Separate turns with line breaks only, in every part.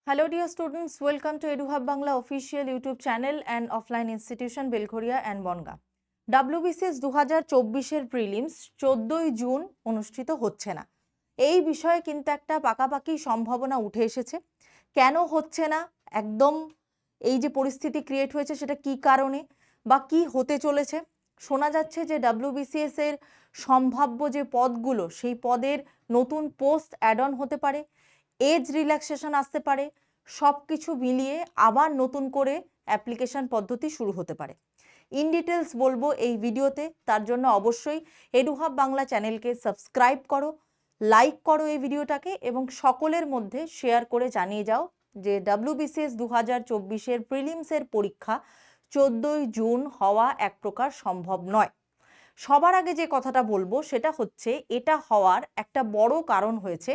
Hello dear students, welcome to EduHub Bangla official YouTube channel and offline institution Belghoria and Bonga. WBCS 2024 এর prelims 14ই June অনুষ্ঠিত হচ্ছে না। এই বিষয়ে কিন্তু একটা পাকাপাকি সম্ভাবনা উঠে এসেছে। কেন হচ্ছে না, একদম এই যে পরিস্থিতি ক্রিয়েট হয়েছে সেটা কি কারণে বা কি হতে চলেছে। শোনা যাচ্ছে যে WBCS এর সম্ভাব্য যে পদগুলো সেই পদের নতুন পোস্ট অ্যাড অন হতে পারে, এজ রিল্যাক্সেশন আসতে পারে, সব কিছু মিলিয়ে আবার নতুন করে অ্যাপ্লিকেশন পদ্ধতি শুরু হতে পারে। ইন ডিটেলস বলবো এই ভিডিওতে, তার জন্য অবশ্যই এডুহাব বাংলা চ্যানেলকে সাবস্ক্রাইব করো, লাইক করো এই ভিডিওটাকে এবং সকলের মধ্যে শেয়ার করে জানিয়ে যাও যে WBCS 2024-এর প্রিলিমসের পরীক্ষা 14ই জুন হওয়া এক প্রকার সম্ভব নয়। সবার আগে যে কথাটা বলবো সেটা হচ্ছে, এটা হওয়ার একটা বড় কারণ হয়েছে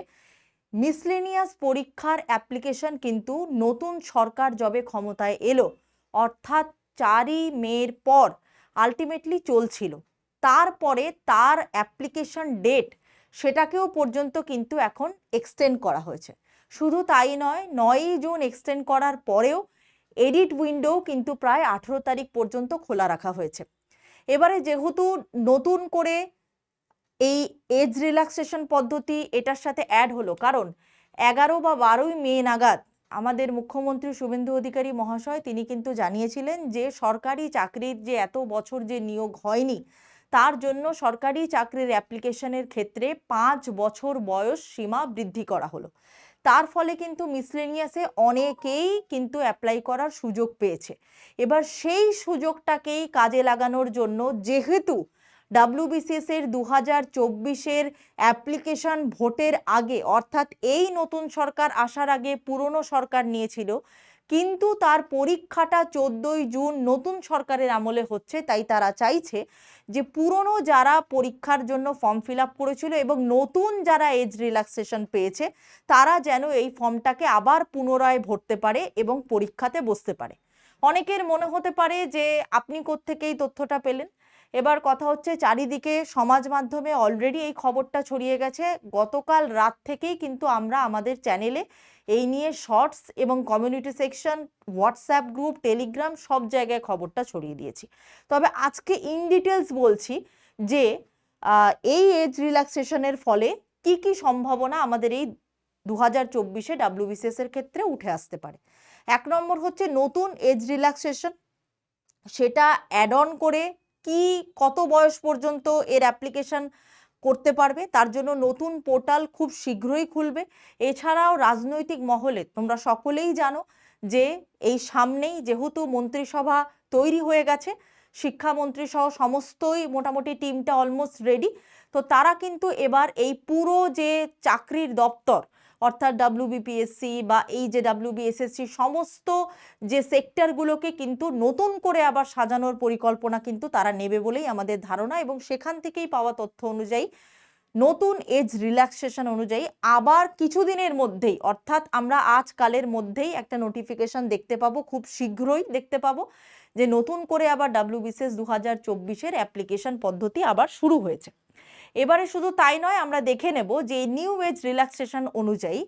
মিসলেনিয়াস পরীক্ষার অ্যাপ্লিকেশন কিন্তু নতুন সরকার যবে ক্ষমতায় এলো, অর্থাৎ 4ই মের পর আলটিমেটলি চলছিল, তারপরে তার অ্যাপ্লিকেশন ডেট সেটাকেও পর্যন্ত কিন্তু এখন এক্সটেন্ড করা হয়েছে। শুধু তাই নয়, 9ই জুন এক্সটেন্ড করার পরেও এডিট উইন্ডো কিন্তু প্রায় 18 তারিখ পর্যন্ত খোলা রাখা হয়েছে। এবারে যেহেতু নতুন করে এই এজ রিল্যাক্সেশন পদ্ধতি এটার সাথে অ্যাড হলো, কারণ 11 বা 12ই মে নাগাদ আমাদের মুখ্যমন্ত্রী শুভেন্দু অধিকারী মহাশয় তিনি কিন্তু জানিয়েছিলেন যে সরকারি চাকরির যে এত বছর যে নিয়োগ হয়নি, তার জন্য সরকারি চাকরির অ্যাপ্লিকেশনের ক্ষেত্রে 5 বছর বয়স সীমা বৃদ্ধি করা হলো। তার ফলে কিন্তু মিসলেনিয়াসে অনেকেই কিন্তু অ্যাপ্লাই করার সুযোগ পেয়েছে। এবার সেই সুযোগটাকেই কাজে লাগানোর জন্য, যেহেতু WBCS এর 2024-এর অ্যাপ্লিকেশন ভোটের আগে, অর্থাৎ এই নতুন সরকার আসার আগে পুরনো সরকার নিয়েছিল, কিন্তু তার পরীক্ষাটা 14ই জুন নতুন সরকারের আমলে হচ্ছে, তাই তারা চাইছে যে পুরনো যারা পরীক্ষার জন্য ফর্ম ফিল আপ করেছিল এবং নতুন যারা এজ রিল্যাক্সেশন পেয়েছে তারা যেন এই ফর্মটাকে আবার পুনরায় ভরতে পারে এবং পরীক্ষাতে বসতে পারে। অনেকের মনে হতে পারে যে আপনি কোত্থেকে এই তথ্যটা পেলেন। এবার কথা হচ্ছে, চারিদিকে সমাজ মাধ্যমে অলরেডি এই খবরটা ছড়িয়ে গেছে। গতকাল রাত থেকেই কিন্তু আমরা আমাদের চ্যানেলে এই নিয়ে শর্টস এবং community section, WhatsApp group, Telegram সব জায়গায় খবরটা ছড়িয়ে দিয়েছি। তবে আজকে ইন ডিটেলস বলছি যে এই এজ রিল্যাক্সেশনের ফলে কি কি সম্ভাবনা আমাদের এই 2024-এ WBCS এর ক্ষেত্রে উঠে আসতে পারে। 1 নম্বর হচ্ছে নতুন এজ রিল্যাক্সেশন, সেটা অ্যাড অন করে কি কত বয়স পর্যন্ত এর অ্যাপ্লিকেশন করতে পারবে, তার জন্য নতুন পোর্টাল খুব শীঘ্রই খুলবে। এছাড়াও রাজনৈতিক মহলে তোমরা সকলেই জানো যে এই সামনেই যেহেতু মন্ত্রিসভা তৈরি হয়ে গেছে, শিক্ষামন্ত্রী সহ সমস্তই মোটামুটি টিমটা অলমোস্ট রেডি, তো তারা কিন্তু এবার এই পুরো যে চাকরির দপ্তর, অর্থাৎ WBPSC বা এই যে WBSSC সমস্ত যে সেক্টরগুলোকে কিন্তু নতুন করে আবার সাজানোর পরিকল্পনা কিন্তু তারা নেবে বলেই আমাদের ধারণা, এবং সেখান থেকেই পাওয়া তথ্য অনুযায়ী নতুন এজ রিল্যাক্সেশন অনুযায়ী আবার কিছুদিনের মধ্যেই, অর্থাৎ আমরা আজকালের মধ্যেই একটা নোটিফিকেশন দেখতে পাবো, খুব শীঘ্রই দেখতে পাবো যে নতুন করে আবার WBCS 2024-এর অ্যাপ্লিকেশন পদ্ধতি আবার শুরু হয়েছে। এবারে শুধু তাই নয়, আমরা দেখে নেব যে নিউ এজ রিল্যাক্সেশন অনুযায়ী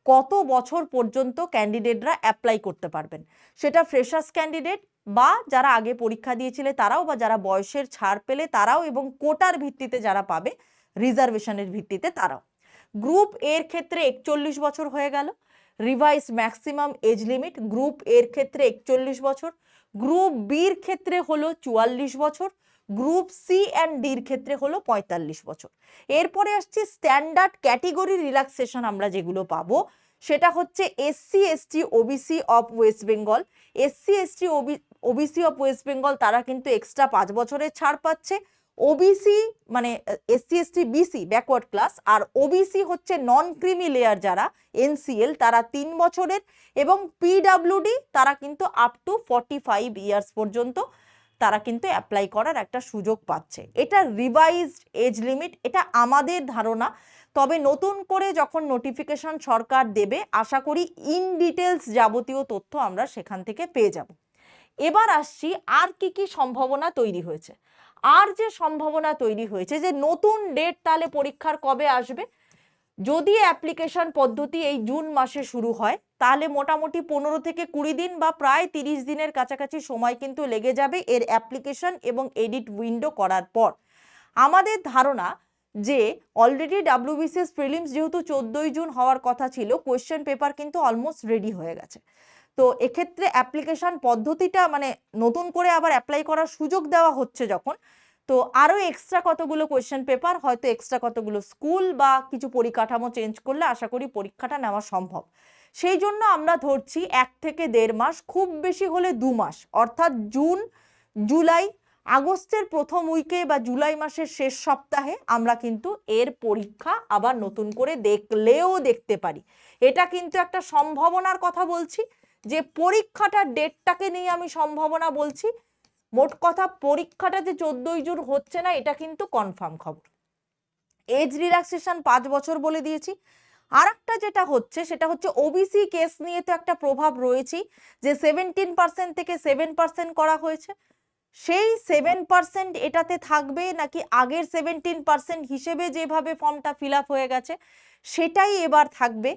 কত বছর পর্যন্ত ক্যান্ডিডেটরা অ্যাপ্লাই করতে পারবেন। সেটা ফ্রেশার্স ক্যান্ডিডেট বা যারা আগে পরীক্ষা দিয়েছিলে তারাও, বা যারা বয়সের ছাড় পেলে তারাও, এবং কোটার ভিত্তিতে যারা পাবে রিজার্ভেশনের ভিত্তিতে তারাও। গ্রুপ এর ক্ষেত্রে 41 বছর হয়ে গেল, revise maximum age limit group এর ক্ষেত্রে 41 বছর, গ্রুপ বির ক্ষেত্রে হলো 44 বছর, গ্রুপ সি অ্যান্ড ডির ক্ষেত্রে হলো 45 বছর। এরপরে আসছে স্ট্যান্ডার্ড ক্যাটেগরি রিল্যাক্সেশন, আমরা যেগুলো পাবো সেটা হচ্ছে SC ST OBC of West Bengal. SC ST OBC of West Bengal তারা কিন্তু এক্সট্রা 5 বছরের ছাড় পাচ্ছে। ওবিসি মানে SC ST BC backward class, আর ওবিসি হচ্ছে নন ক্রিমি লেয়ার যারা NCL তারা 3 বছরের, এবং PWD তারা কিন্তু আপ টু 45 ইয়ার্স পর্যন্ত তারা কিন্তু অ্যাপ্লাই করার একটা সুযোগ পাচ্ছে। এটা রিভাইজড এজ লিমিট, এটা আমাদের ধারণা। তবে নতুন করে যখন নোটিফিকেশন সরকার দেবে, আশা করি ইন ডিটেলস যাবতীয় তথ্য আমরা সেখান থেকে পেয়ে যাব। এবার আসছি আর কি কি সম্ভাবনা তৈরি হয়েছে। আর যে সম্ভাবনা তৈরি হয়েছে যে নতুন ডেট তাহলে পরীক্ষার কবে আসবে, যদি অ্যাপ্লিকেশন পদ্ধতি এই জুন মাসে শুরু হয় তাহলে মোটামুটি 15 থেকে 20 দিন বা প্রায় 30 দিনের কাছাকাছি সময় কিন্তু লেগে যাবে এর অ্যাপ্লিকেশন এবং এডিট উইন্ডো করার পর। আমাদের ধারণা যে অলরেডি ডাব্লিউবিসিএস প্রিলিমস যেহেতু 14ই জুন হওয়ার কথা ছিল, কোয়েশ্চেন পেপার কিন্তু অলমোস্ট রেডি হয়ে গেছে। তো এক্ষেত্রে অ্যাপ্লিকেশন পদ্ধতিটা মানে নতুন করে আবার অ্যাপ্লাই করার সুযোগ দেওয়া হচ্ছে যখন, তো আরও এক্সট্রা কতগুলো কোয়েশ্চেন পেপার, হয়তো এক্সট্রা কতগুলো স্কুল বা কিছু পরিকাঠামো চেঞ্জ করলে আশা করি পরীক্ষাটা নেওয়া সম্ভব। সেই জন্য আমরা ধরছি 1 থেকে 1.5 মাস, খুব বেশি হলে 2 মাস, অর্থাৎ জুন, জুলাই, আগস্টের প্রথম উইকে বা জুলাই মাসের শেষ সপ্তাহে আমরা কিন্তু এর পরীক্ষা আবার নতুন করে দেখলেও দেখতে পারি। এটা কিন্তু একটা সম্ভাবনার কথা বলছি, যে পরীক্ষাটার ডেটটাকে নিয়ে আমি সম্ভাবনা বলছি। মোট কথা পরীক্ষাটা যে 14ই জুন হচ্ছে না এটা কিন্তু কনফার্ম খবর। এজ রিল্যাক্সেশন 5 বছর বলে দিয়েছি। আর একটা যেটা হচ্ছে সেটা হচ্ছে ওবিসি কেস নিয়ে তো একটা প্রভাব রয়েছেই, যে 17% থেকে 7% করা হয়েছে। সেই 7% এটাতে থাকবে নাকি আগের 17% হিসেবে যেভাবে ফর্মটা ফিল আপ হয়ে গেছে সেটাই এবার থাকবে।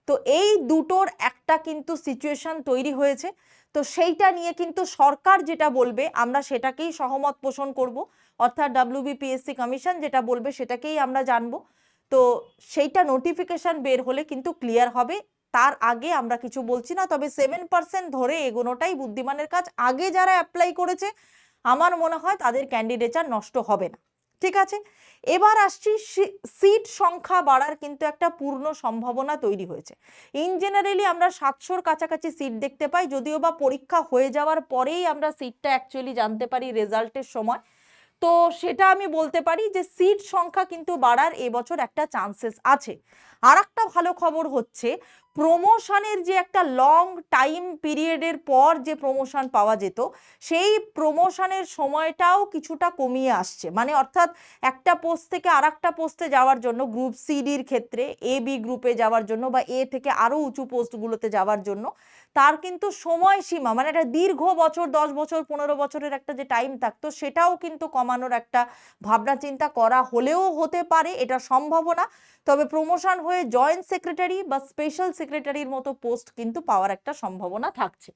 তো এই দুটোর একটা কিন্তু সিচুয়েশন তৈরি হয়েছে। তো সেইটা নিয়ে কিন্তু সরকার যেটা বলবে আমরা সেটাকেই সহমত পোষণ করব, অর্থাৎ ডাব্লিউবিপিএসসি কমিশন যেটা বলবে সেটাকেই আমরা জানবো। তো সেইটা নোটিফিকেশন বের হলে কিন্তু ক্লিয়ার হবে, তার আগে আমরা কিছু বলছি না। তবে 7% ধরে এগোনোটাই বুদ্ধিমানের কাজ। আগে যারা অ্যাপ্লাই করেছে আমার মনে হয় তাদের ক্যান্ডিডেচার নষ্ট হবে না। ঠিক আছে, এবার আসছি সিট সংখ্যা বাড়ার কিন্তু একটা পূর্ণ সম্ভাবনা তৈরি হয়েছে। ইন জেনারেলি আমরা 700-র কাছাকাছি সিট দেখতে পাই, যদিও বা পরীক্ষা হয়ে যাওয়ার পরেই আমরা সিটটা অ্যাকচুয়ালি জানতে পারি রেজাল্টের সময়। তো সেটা আমি বলতে পারি যে সিট সংখ্যা কিন্তু বাড়ার এবছর একটা চান্সেস আছে। আর একটা ভালো খবর হচ্ছে প্রমোশনের যে একটা লং টাইম পিরিয়ডের পর যে প্রমোশন পাওয়া যেত সেই প্রমোশনের সময়টাও কিছুটা কমিয়ে আসছে। মানে অর্থাৎ একটা পোস্ট থেকে আর একটা পোস্টে যাওয়ার জন্য, গ্রুপ সিডির ক্ষেত্রে এ বি গ্রুপে যাওয়ার জন্য বা এ থেকে আরও উঁচু পোস্টগুলোতে যাওয়ার জন্য তার কিন্তু সময়সীমা, মানে একটা দীর্ঘ বছর, 10 বছর 15 বছরের একটা যে টাইম থাকতো সেটাও কিন্তু কমানোর একটা ভাবনা চিন্তা করা হলেও হতে পারে, এটা সম্ভাবনা। তবে প্রমোশন হয়ে জয়েন্ট সেক্রেটারি বা স্পেশাল সেক্রেটারির মতো পোস্ট কিন্তু পাওয়ার একটা সম্ভাবনা থাকছে।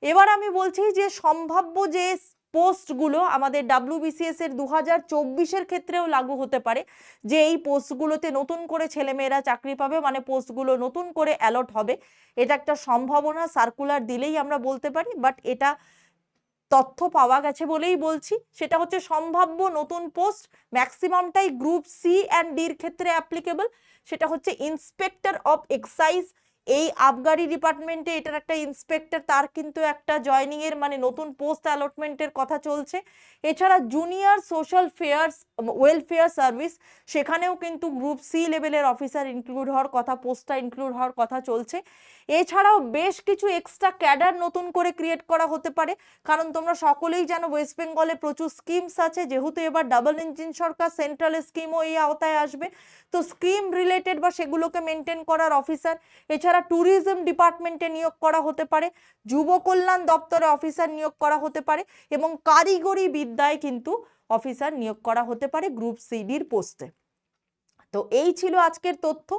এবার আমি বলছি যে সম্ভাব্য যে পোস্টগুলো আমাদের ডাব্লিউবিসিএস এর 2024-এর ক্ষেত্রেও লাগু হতে পারে, যে এই পোস্টগুলোতে নতুন করে ছেলেমেয়েরা চাকরি পাবে, মানে পোস্টগুলো নতুন করে অ্যালট হবে, এটা একটা সম্ভাবনা সার্কুলার দিলেই আমরা বলতে পারি। বাট এটা তথ্য পাওয়া গেছে বলেই বলছি। সেটা হচ্ছে সম্ভাব্য নতুন পোস্ট ম্যাক্সিমামটাই গ্রুপ সি অ্যান্ড ডির ক্ষেত্রে অ্যাপ্লিকেবল। সেটা হচ্ছে ইন্সপেক্টর অফ এক্সাইজ, এই আবগারি ডিপার্টমেন্টে এটার একটা ইন্সপেক্টর, তার কিন্তু একটা জয়নিং এর মানে নতুন পোস্ট অ্যালটমেন্টের কথা চলছে। এছাড়া junior social affairs welfare service, সেখানেও কিন্তু গ্রুপ সি লেভেলের অফিসার ইনক্লুড হওয়ার কথা, পোস্টটা ইনক্লুড হওয়ার কথা চলছে। এছাড়াও বেশ কিছু এক্সট্রা ক্যাডার নতুন করে ক্রিয়েট করা হতে পারে, কারণ তোমরা সকলেই জানো ওয়েস্ট বেঙ্গলে প্রচুর স্কিমস আছে, যেহেতু এবার ডাবল ইঞ্জিন সরকার, সেন্ট্রালের স্কিমও এই আওতায় আসবে। তো স্কিম রিলেটেড বা সেগুলোকে মেনটেন করার অফিসার, এছাড়া ট্যুরিজম ডিপার্টমেন্টে নিয়োগ করা হতে পারে, যুব কল্যাণ দপ্তরে অফিসার নিয়োগ করা হতে পারে, এবং কারিগরি বিদ্যায় কিন্তু অফিসার নিয়োগ করা হতে পারে গ্রুপ সিডির পোস্টে। তো এই ছিল আজকের তথ্য।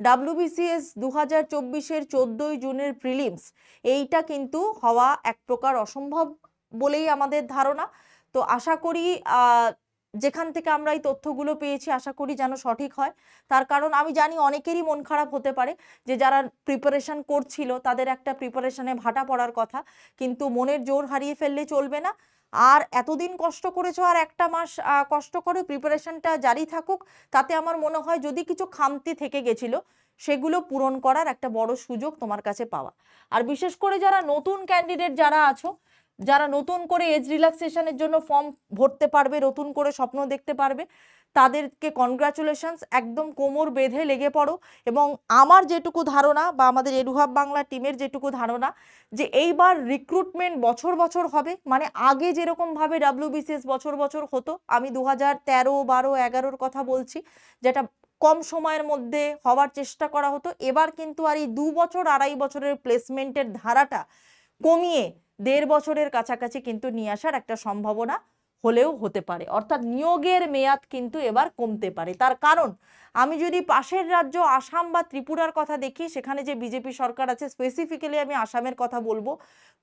ডাব্লিউবিসিএস 2024-এর 14ই জুনের প্রিলিমস, এইটা কিন্তু হওয়া এক প্রকার অসম্ভব বলেই আমাদের ধারণা। তো আশা করি যেখান থেকে আমরা এই তথ্যগুলো পেয়েছি আশা করি যেন সঠিক হয়। তার কারণ আমি জানি অনেকেরই মন খারাপ হতে পারে, যে যারা প্রিপারেশন করছিল তাদের একটা প্রিপারেশনে ভাটা পড়ার কথা, কিন্তু মনের জোর হারিয়ে ফেললে চলবে না। আর এতদিন কষ্ট করেছো, আর একটা মাস কষ্ট করে প্রিপারেশনটা জারি থাকুক। তাতে আমার মনে হয় যদি কিছু খামতি থেকে গেছিল সেগুলো পূরণ করার একটা বড় সুযোগ তোমার কাছে পাওয়া। আর বিশেষ করে যারা নতুন ক্যান্ডিডেট যারা আছো, যারা নতুন করে এজ রিল্যাক্সেশনের জন্য ফর্ম ভরতে পারবে, নতুন করে স্বপ্ন দেখতে পারবে, তাদেরকে কনগ্রাচুলেশনস। একদম কোমর বেঁধে লেগে পড়ো। এবং আমার যেটুকু ধারণা বা আমাদের এডুহাব বাংলা টিমের যেটুকু ধারণা, যে এইবার রিক্রুটমেন্ট বছর বছর হবে, মানে আগে যেরকমভাবে ডাব্লিউবিসিএস বছর বছর হতো, আমি 2013, 12, 11-র কথা বলছি, যেটা কম সময়ের মধ্যে হওয়ার চেষ্টা করা হতো, এবার কিন্তু আর এই 2 বছর 2.5 বছরের প্লেসমেন্টের ধারাটা কমিয়ে 1.5 বছরের কাছাকাছি কিন্তু নিয়ে আসার একটা সম্ভাবনা হলেও হতে পারে, অর্থাৎ নিয়োগের মেয়াদ কিন্তু এবার কমতে পারে। তার কারণ আমি যদি পাশের রাজ্য আসাম বা ত্রিপুরার কথা দেখি, সেখানে যে বিজেপি সরকার আছে, স্পেসিফিক্যালি আমি আসামের কথা বলবো,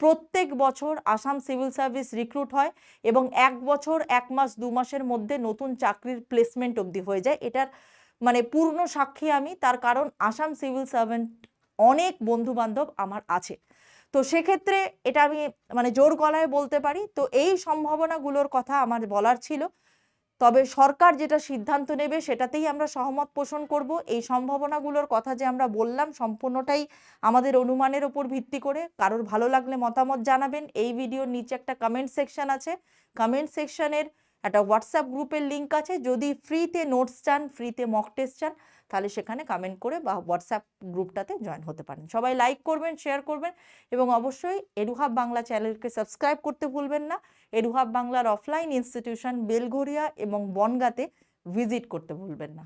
প্রত্যেক বছর আসাম সিভিল সার্ভিস রিক্রুট হয় এবং 1 বছর 1 মাস 2 মাসের মধ্যে নতুন চাকরির প্লেসমেন্ট অবধি হয়ে যায়। এটার মানে পূর্ণ সাক্ষী আমি, তার কারণ আসাম সিভিল সার্ভেন্ট অনেক বন্ধু বান্ধব আমার আছে। তো সেক্ষেত্রে এটা আমি মানে জোর গলায় বলতে পারি। তো এই সম্ভাবনাগুলোর কথা আমার বলার ছিল। তবে সরকার যেটা সিদ্ধান্ত নেবে সেটাতেই আমরা সহমত পোষণ করব। এই সম্ভাবনাগুলোর কথা যে আমরা বললাম সম্পূর্ণটাই আমাদের অনুমানের ওপর ভিত্তি করে। কারোর ভালো লাগলে মতামত জানাবেন। এই ভিডিওর নিচে একটা কমেন্ট সেকশন আছে, কমেন্ট সেকশনের একটা হোয়াটসঅ্যাপ গ্রুপের লিঙ্ক আছে। যদি ফ্রিতে নোটস চান, ফ্রিতে মক টেস্ট চান, তাহলে সেখানে কমেন্ট করে বা হোয়াটসঅ্যাপ গ্রুপটাতে জয়েন হতে পারেন। সবাই লাইক করবেন, শেয়ার করবেন এবং অবশ্যই এডুহাব বাংলা চ্যানেলকে সাবস্ক্রাইব করতে ভুলবেন না। এডুহাব বাংলার অফলাইন ইনস্টিটিউশন বেলঘরিয়া এবং বনগাঁতে ভিজিট করতে ভুলবেন না।